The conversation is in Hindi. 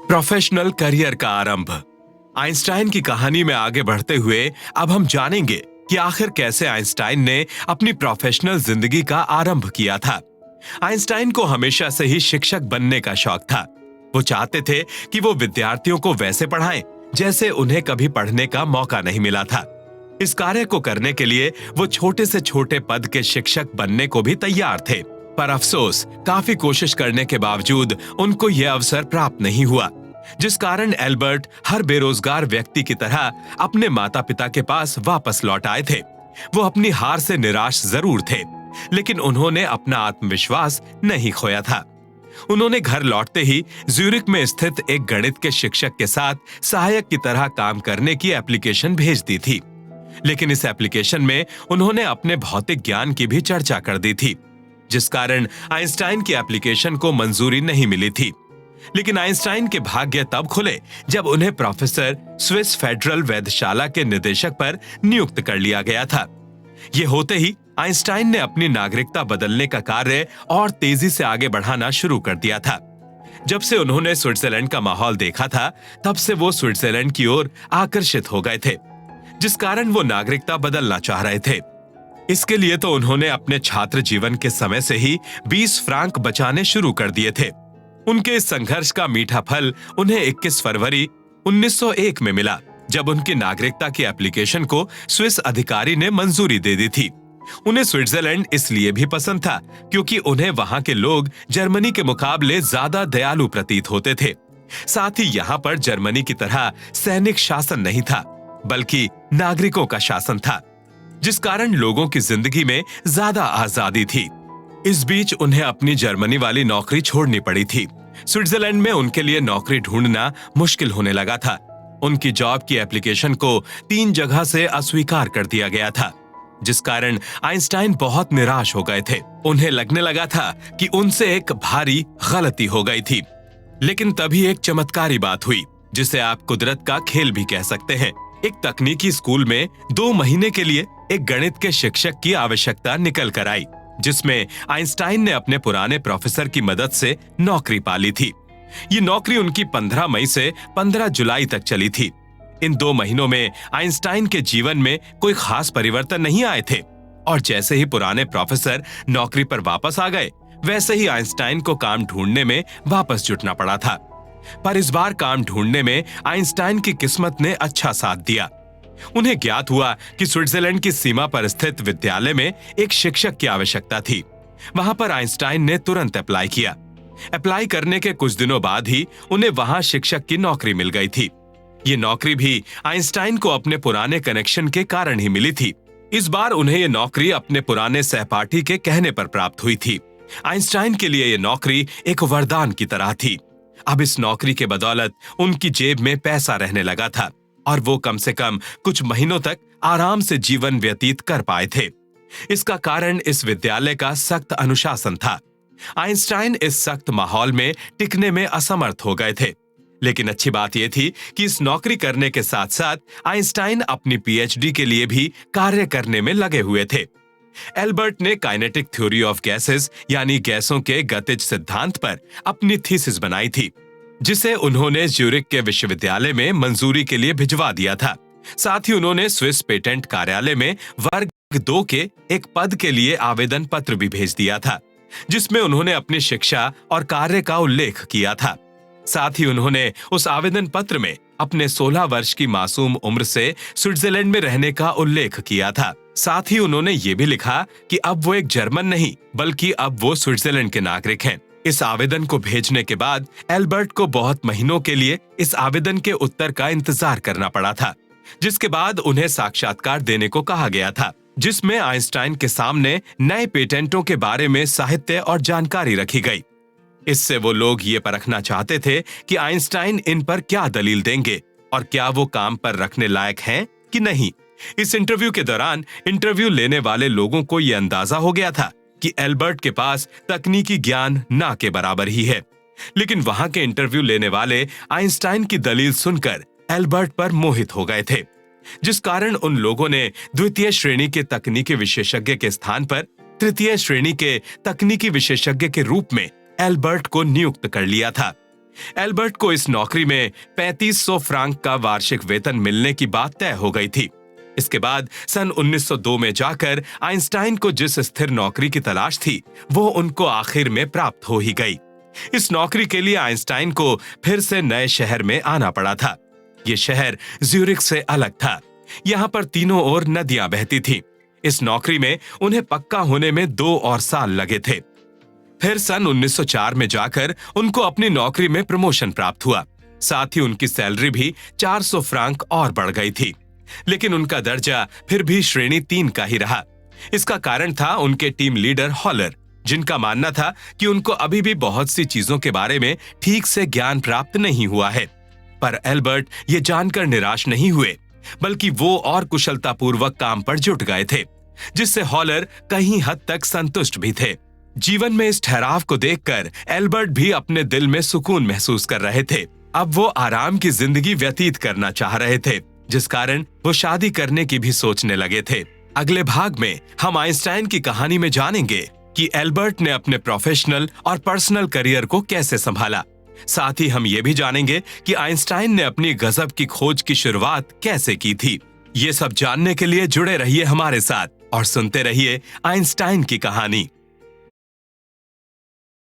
प्रोफेशनल करियर का आरंभ। आइंस्टाइन की कहानी में आगे बढ़ते हुए अब हम जानेंगे कि आखिर कैसे आइंस्टाइन ने अपनी प्रोफेशनल जिंदगी का आरंभ किया था। आइंस्टाइन को हमेशा से ही शिक्षक बनने का शौक था। वो चाहते थे कि वो विद्यार्थियों को वैसे पढ़ाएं जैसे उन्हें कभी पढ़ने का मौका नहीं मिला था। इस कार्य को करने के लिए वो छोटे से छोटे पद के शिक्षक बनने को भी तैयार थे, पर अफसोस काफी कोशिश करने के बावजूद उनको यह अवसर प्राप्त नहीं हुआ, जिस कारण एल्बर्ट हर बेरोजगार व्यक्ति की तरह अपने माता पिता के पास वापस लौट आए थे। वो अपनी हार से निराश जरूर थे, लेकिन उन्होंने अपना आत्मविश्वास नहीं खोया था। उन्होंने घर लौटते ही ज्यूरिक में स्थित एक गणित के शिक्षक के साथ सहायक की तरह काम करने की एप्लीकेशन भेज दी थी। लेकिन इस एप्लीकेशन में उन्होंने अपने भौतिक ज्ञान की भी चर्चा कर दी थी, जिस कारण आइंस्टाइन की एप्लीकेशन को मंजूरी नहीं मिली थी। लेकिन आइंस्टाइन के भाग्य तब खुले जब उन्हें प्रोफेसर स्विस फेडरल वेधशाला के निदेशक पर नियुक्त कर लिया गया था। ये होते ही आइंस्टाइन ने अपनी नागरिकता बदलने का कार्य और तेजी से आगे बढ़ाना शुरू कर दिया था। जब से उन्होंने स्विट्जरलैंड का माहौल देखा था, तब से वो स्विट्जरलैंड की ओर आकर्षित हो गए थे, जिस कारण वो नागरिकता बदलना चाह रहे थे। इसके लिए तो उन्होंने अपने छात्र जीवन के समय से ही 20 फ्रांक बचाने शुरू कर दिए थे। उनके इस संघर्ष का मीठा फल उन्हें 21 फरवरी 1901 में मिला, जब उनकी नागरिकता की एप्लीकेशन को स्विस अधिकारी ने मंजूरी दे दी थी। उन्हें स्विट्जरलैंड इसलिए भी पसंद था क्योंकि उन्हें वहां के लोग जर्मनी के मुकाबले ज्यादा दयालु प्रतीत होते थे। साथ ही यहाँ पर जर्मनी की तरह सैनिक शासन नहीं था, बल्कि नागरिकों का शासन था, जिस कारण लोगों की जिंदगी में ज्यादा आजादी थी। इस बीच उन्हें अपनी जर्मनी वाली नौकरी छोड़नी पड़ी थी। स्विट्जरलैंड में उनके लिए नौकरी ढूंढना मुश्किल होने लगा था। उनकी जॉब की एप्लीकेशन को 3 जगह से अस्वीकार कर दिया गया था, जिस कारण आइंस्टाइन बहुत निराश हो गए थे। उन्हें लगने लगा था कि उनसे एक भारी गलती हो गई थी। लेकिन तभी एक चमत्कारी बात हुई, जिसे आप कुदरत का खेल भी कह सकते हैं। एक तकनीकी स्कूल में 2 महीने के लिए एक गणित के शिक्षक की आवश्यकता निकल कर आई, जिसमें आइंस्टाइन ने अपने पुराने प्रोफेसर की मदद से नौकरी पा ली थी। ये नौकरी उनकी 15 मई से 15 जुलाई तक चली थी। इन 2 महीनों में आइंस्टाइन के जीवन में कोई खास परिवर्तन नहीं आए थे, और जैसे ही पुराने प्रोफेसर नौकरी पर वापस आ गए, वैसे ही आइंस्टाइन को काम ढूंढने में वापस जुटना पड़ा था। पर इस बार काम ढूंढने में आइंस्टाइन की किस्मत ने अच्छा साथ दिया। उन्हें ज्ञात हुआ कि स्विट्जरलैंड की सीमा पर स्थित विद्यालय में एक शिक्षक की आवश्यकता थी। वहां पर आइंस्टाइन ने तुरंत अप्लाई किया। अप्लाई करने के कुछ दिनों बाद ही उन्हें वहां शिक्षक की नौकरी मिल गई थी। ये नौकरी भी आइंस्टाइन को अपने पुराने कनेक्शन के कारण ही मिली थी। इस बार उन्हें ये नौकरी अपने पुराने सहपाठी के कहने पर प्राप्त हुई थी। आइंस्टाइन के लिए ये नौकरी एक वरदान की तरह थी। अब इस नौकरी के बदौलत उनकी जेब में पैसा रहने लगा था, और वो कम से कम कुछ महीनों तक आराम से जीवन व्यतीत कर पाए थे। इसका कारण इस विद्यालय का सख्त अनुशासन था। आइंस्टाइन इस सख्त माहौल में टिकने में असमर्थ हो गए थे। लेकिन अच्छी बात यह थी कि इस नौकरी करने के साथ साथ आइंस्टाइन अपनी पीएचडी के लिए भी कार्य करने में लगे हुए थे। एल्बर्ट ने काइनेटिक थ्योरी ऑफ गैसेस यानी गैसों के गतिज सिद्धांत पर अपनी थीसिस बनाई थी, जिसे उन्होंने ज्यूरिक के विश्वविद्यालय में मंजूरी के लिए भिजवा दिया था। साथ ही उन्होंने स्विस पेटेंट कार्यालय में वर्ग 2 के एक पद के लिए आवेदन पत्र भी भेज दिया था, जिसमें उन्होंने अपनी शिक्षा और कार्य का उल्लेख किया था। साथ ही उन्होंने उस आवेदन पत्र में अपने 16 वर्ष की मासूम उम्र से स्विट्जरलैंड में रहने का उल्लेख किया था। साथ ही उन्होंने ये भी लिखा कि अब वो एक जर्मन नहीं, बल्कि अब वो स्विट्जरलैंड के नागरिक हैं। इस आवेदन को भेजने के बाद एल्बर्ट को बहुत महीनों के लिए इस आवेदन के उत्तर का इंतजार करना पड़ा था, जिसके बाद उन्हें साक्षात्कार देने को कहा गया था, जिसमें आइंस्टाइन के सामने नए पेटेंटों के बारे में साहित्य और जानकारी रखी गई। इससे वो लोग ये परखना चाहते थे कि आइंस्टाइन इन पर क्या दलील देंगे और क्या वो काम पर रखने लायक हैं कि नहीं। इस इंटरव्यू के दौरान इंटरव्यू लेने वाले लोगों को ये अंदाजा हो गया था कि एल्बर्ट के पास तकनीकी ज्ञान ना के बराबर ही है। लेकिन वहां के इंटरव्यू लेने वाले आइंस्टाइन की दलील सुनकर एल्बर्ट पर मोहित हो गए थे, जिस कारण उन लोगों ने द्वितीय श्रेणी के तकनीकी विशेषज्ञ के स्थान पर तृतीय श्रेणी के तकनीकी विशेषज्ञ के रूप में एल्बर्ट को नियुक्त कर लिया था। एल्बर्ट को इस नौकरी में 3500 फ्रांक का वार्षिक वेतन मिलने की बात तय हो गई थी। इसके बाद सन 1902 में जाकर आइंस्टाइन को जिस स्थिर नौकरी की तलाश थी, वो उनको आखिर में प्राप्त हो ही गई। इस नौकरी के लिए आइंस्टाइन को फिर से नए शहर में आना पड़ा था। ये शहर ज्यूरिख से अलग था। यहाँ पर तीनों ओर नदियां बहती थीं। इस नौकरी में उन्हें पक्का होने में 2 और साल लगे थे। फिर सन 1904 में जाकर उनको अपनी नौकरी में प्रमोशन प्राप्त हुआ। साथ ही उनकी सैलरी भी 400 फ्रांक और बढ़ गई थी। लेकिन उनका दर्जा फिर भी श्रेणी 3 का ही रहा। इसका कारण था उनके टीम लीडर हॉलर, जिनका मानना था कि उनको अभी भी बहुत सी चीजों के बारे में ठीक से ज्ञान प्राप्त नहीं हुआ है। पर एल्बर्ट ये जानकर निराश नहीं हुए, बल्कि वो और कुशलतापूर्वक काम पर जुट गए थे, जिससे हॉलर कहीं हद तक संतुष्ट भी थे। जीवन में इस ठहराव को देखकर एल्बर्ट भी अपने दिल में सुकून महसूस कर रहे थे। अब वो आराम की जिंदगी व्यतीत करना चाह रहे थे, जिस कारण वो शादी करने की भी सोचने लगे थे। अगले भाग में हम आइंस्टाइन की कहानी में जानेंगे कि एल्बर्ट ने अपने प्रोफेशनल और पर्सनल करियर को कैसे संभाला। साथ ही हम ये भी जानेंगे कि आइंस्टाइन ने अपनी गजब की खोज की शुरुआत कैसे की थी। ये सब जानने के लिए जुड़े रहिए हमारे साथ और सुनते रहिए आइंस्टाइन की कहानी।